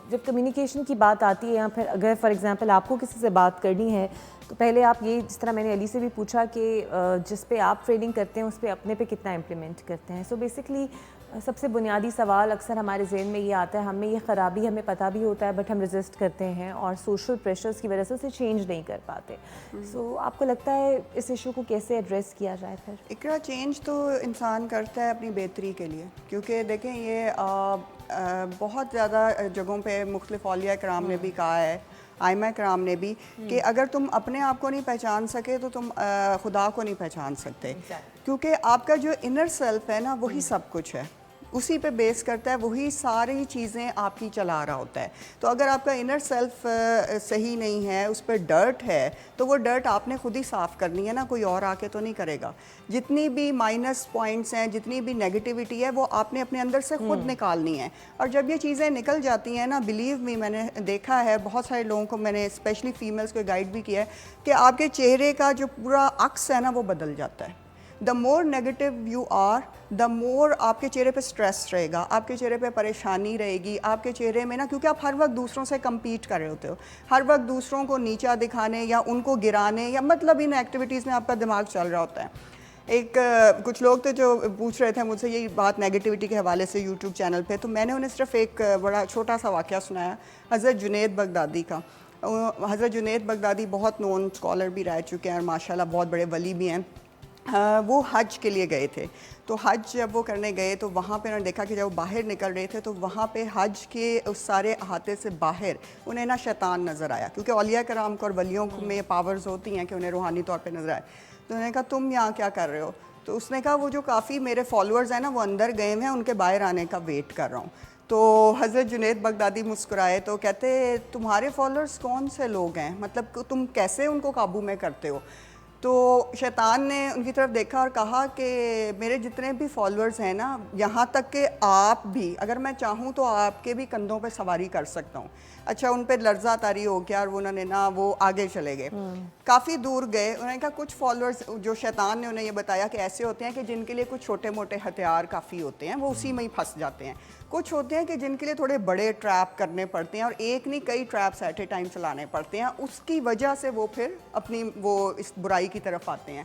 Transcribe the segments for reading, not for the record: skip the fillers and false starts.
جب کمیونیکیشن کی بات آتی ہے یا پھر اگر فار ایگزامپل آپ کو کسی سے بات کرنی ہے تو پہلے آپ یہ جس طرح میں نے علی سے بھی پوچھا کہ جس پہ آپ ٹریڈنگ کرتے ہیں اس پہ اپنے پہ کتنا امپلیمنٹ کرتے ہیں. سو بیسکلی سب سے بنیادی سوال اکثر ہمارے ذہن میں یہ آتا ہے, ہمیں یہ خرابی ہمیں پتہ بھی ہوتا ہے بٹ ہم ریزسٹ کرتے ہیں اور سوشل پریشرز کی وجہ سے اسے چینج نہیں کر پاتے. سو آپ کو لگتا ہے اس ایشو کو کیسے ایڈریس کیا جائے پھر؟ اقرا, چینج تو انسان کرتا ہے اپنی بہتری کے لیے, کیونکہ دیکھیں یہ بہت زیادہ جگہوں پہ مختلف اولیاء کرام نے بھی کہا ہے, ائمہ کرام نے بھی, کہ اگر تم اپنے آپ کو نہیں پہچان سکے تو تم خدا کو نہیں پہچان سکتے, کیونکہ آپ کا جو انر سیلف ہے نا وہی سب کچھ ہے, اسی پہ بیس کرتا ہے, وہی ساری چیزیں آپ کی چلا رہا ہوتا ہے. تو اگر آپ کا انر سیلف صحیح نہیں ہے, اس پہ ڈرٹ ہے, تو وہ ڈرٹ آپ نے خود ہی صاف کرنی ہے نا, کوئی اور آ کے تو نہیں کرے گا. جتنی بھی مائنس پوائنٹس ہیں, جتنی بھی نیگیٹیوٹی ہے, وہ آپ نے اپنے اندر سے خود نکالنی ہے. اور جب یہ چیزیں نکل جاتی ہیں نا, بلیو می, میں نے دیکھا ہے بہت سارے لوگوں کو, میں نے اسپیشلی فیمیلز کو گائیڈ بھی کیا ہے, کہ آپ کے چہرے کا جو پورا عکس ہے نا وہ بدل جاتا ہے. دا مور نیگیٹو یو آر, دا مور آپ کے چہرے پہ اسٹریس رہے گا, آپ کے چہرے پہ پریشانی رہے گی, آپ کے چہرے میں نا, کیونکہ آپ ہر وقت دوسروں سے کمپیٹ کر رہے ہوتے ہو, ہر وقت دوسروں کو نیچا دکھانے یا ان کو گرانے یا مطلب ان ایکٹیویٹیز میں آپ کا دماغ چل رہا ہوتا ہے. کچھ لوگ تھے جو پوچھ رہے تھے مجھ سے یہی بات نیگیٹیوٹی کے حوالے سے یوٹیوب چینل پہ, تو میں نے انہیں صرف ایک بڑا چھوٹا سا واقعہ سنایا حضرت جنید بغدادی کا. حضرت جنید بغدادی بہت نون اسکالر بھی رہ چکے ہیں اور ماشاءاللہ بہت بڑے ولی بھی ہیں. وہ حج کے لیے گئے تھے, تو حج جب وہ کرنے گئے تو وہاں پہ انہوں نے دیکھا کہ جب وہ باہر نکل رہے تھے تو وہاں پہ حج کے اس سارے احاطے سے باہر انہیں نا شیطان نظر آیا, کیونکہ اولیاء کرام کو اور ولیوں میں پاورز ہوتی ہیں کہ انہیں روحانی طور پہ نظر آئے. تو انہوں نے کہا تم یہاں کیا کر رہے ہو؟ تو اس نے کہا وہ جو کافی میرے فالوورز ہیں نا وہ اندر گئے ہوئے ہیں, ان کے باہر آنے کا ویٹ کر رہا ہوں. تو حضرت جنید بغدادی مسکرائے تو کہتے تمہارے فالوورز کون سے لوگ ہیں, مطلب تم کیسے ان کو قابو میں کرتے ہو؟ تو شیطان نے ان کی طرف دیکھا اور کہا کہ میرے جتنے بھی فالوورز ہیں نا, یہاں تک کہ آپ بھی, اگر میں چاہوں تو آپ کے بھی کندھوں پہ سواری کر سکتا ہوں. اچھا, ان پہ لرزہ طاری ہو گیا اور انہوں نے نا وہ آگے چلے گئے, کافی دور گئے. انہوں نے کہا کچھ فالوورز جو شیطان نے انہیں یہ بتایا کہ ایسے ہوتے ہیں کہ جن کے لیے کچھ چھوٹے موٹے ہتھیار کافی ہوتے ہیں, وہ اسی میں ہی پھنس جاتے ہیں. کچھ ہوتے ہیں کہ جن کے لیے تھوڑے بڑے ٹریپ کرنے پڑتے ہیں, اور ایک نہیں کئی ٹریپس ایٹ اے ٹائم چلانے پڑتے ہیں, اس کی وجہ سے وہ پھر اپنی وہ اس برائی کی طرف آتے ہیں.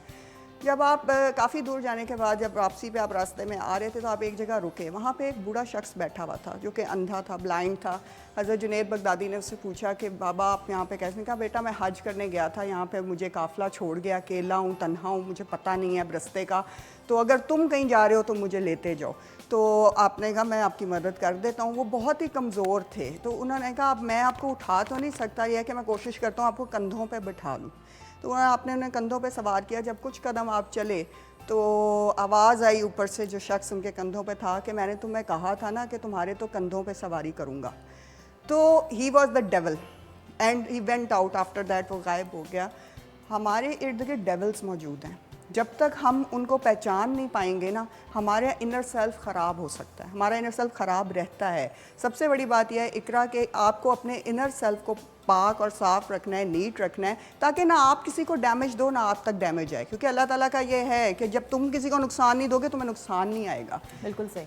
جب آپ کافی دور جانے کے بعد جب واپسی پہ آپ راستے میں آ رہے تھے تو آپ ایک جگہ رکے, وہاں پہ ایک بوڑھا شخص بیٹھا ہوا تھا جو کہ اندھا تھا, بلائنڈ تھا. حضرت جنید بغدادی نے اس سے پوچھا کہ بابا آپ یہاں پہ کیسے؟ کہا بیٹا میں حج کرنے گیا تھا, یہاں پہ مجھے قافلہ چھوڑ گیا, اکیلا ہوں, تنہا ہوں, مجھے پتہ نہیں ہے رستے کا, تو اگر تم کہیں جا رہے ہو تو مجھے لیتے جاؤ. تو آپ نے کہا میں آپ کی مدد کر دیتا ہوں. وہ بہت ہی کمزور تھے, تو انہوں نے کہا اب میں آپ کو اٹھا تو نہیں سکتا, یہ ہے کہ میں کوشش کرتا ہوں آپ کو کندھوں پہ بٹھا لوں. تو آپ نے انہیں کندھوں پہ سوار کیا. جب کچھ قدم آپ چلے تو آواز آئی اوپر سے, جو شخص ان کے کندھوں پہ تھا, کہ میں نے تمہیں کہا تھا نا کہ تمہارے تو کندھوں پہ سواری کروں گا. تو he was the dual and he went out after that, وہ غائب ہو گیا. ہمارے ارد گرد ڈیولز موجود ہیں, جب تک ہم ان کو پہچان نہیں پائیں گے نا, ہمارا انر سیلف خراب ہو سکتا ہے, ہمارا انر سیلف خراب رہتا ہے. سب سے بڑی بات یہ ہے اقرا کہ آپ کو اپنے انر سیلف کو پاک اور صاف رکھنا ہے, نیٹ رکھنا ہے, تاکہ نہ آپ کسی کو ڈیمیج دو نہ آپ تک ڈیمیج آئے, کیونکہ اللہ تعالیٰ کا یہ ہے کہ جب تم کسی کو نقصان نہیں دو گے تمہیں نقصان نہیں آئے گا. بالکل صحیح.